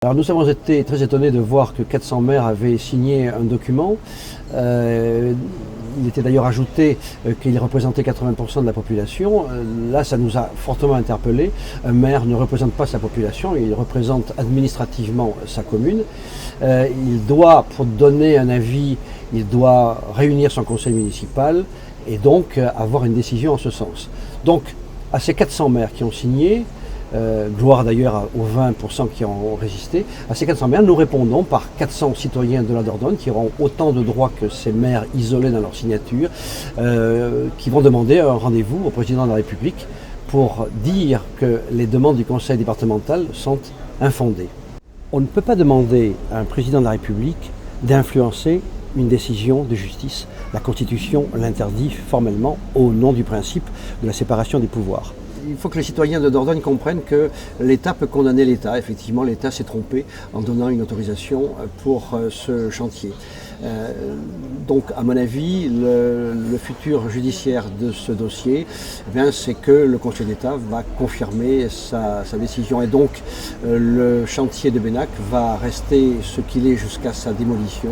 Alors nous avons été très étonnés de voir que 400 maires avaient signé un document. Il était d'ailleurs ajouté qu'il représentait 80% de la population. Là, ça nous a fortement interpellés. Un maire ne représente pas sa population, il représente administrativement sa commune. Il doit, pour donner un avis, il doit réunir son conseil municipal et donc avoir une décision en ce sens. Donc, à ces 400 maires qui ont signé, gloire d'ailleurs aux 20% qui ont résisté, à ces 400 maires, nous répondons par 400 citoyens de la Dordogne qui auront autant de droits que ces maires isolés dans leur signature, qui vont demander un rendez-vous au président de la République pour dire que les demandes du conseil départemental sont infondées. On ne peut pas demander à un président de la République d'influencer une décision de justice. La Constitution l'interdit formellement au nom du principe de la séparation des pouvoirs. Il faut que les citoyens de Dordogne comprennent que l'État peut condamner l'État. Effectivement, l'État s'est trompé en donnant une autorisation pour ce chantier. Donc, à mon avis, le futur judiciaire de ce dossier, c'est que le Conseil d'État va confirmer sa décision. Et donc, le chantier de Benac va rester ce qu'il est jusqu'à sa démolition.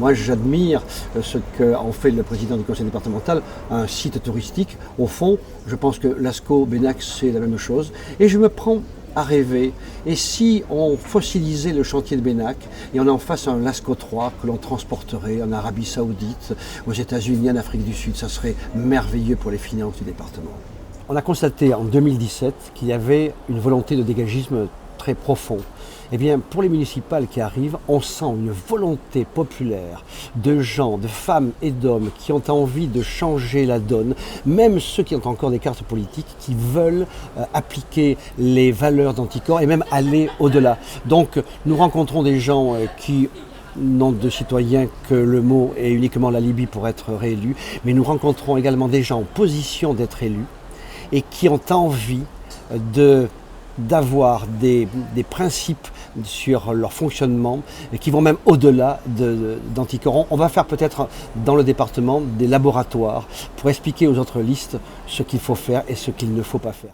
Moi, j'admire ce qu'en fait le président du Conseil départemental, un site touristique. Au fond, je pense que Lascaux, Benac, c'est la même chose. Et je me prends à rêver. Et si on fossilisait le chantier de Benac et on en fasse un Lascaux 3 que l'on transporterait en Arabie Saoudite, aux États-Unis, en Afrique du Sud, ça serait merveilleux pour les finances du département. On a constaté en 2017 qu'il y avait une volonté de dégagisme très profond. Eh bien, pour les municipales qui arrivent, on sent une volonté populaire de gens, de femmes et d'hommes qui ont envie de changer la donne, même ceux qui ont encore des cartes politiques, qui veulent appliquer les valeurs d'Anticor et même aller au-delà. Donc, nous rencontrons des gens qui n'ont de citoyens que le mot est uniquement l'alibi pour être réélus, mais nous rencontrons également des gens en position d'être élus et qui ont envie d'avoir des principes sur leur fonctionnement et qui vont même au-delà d'Anticor. On va faire peut-être dans le département des laboratoires pour expliquer aux autres listes ce qu'il faut faire et ce qu'il ne faut pas faire.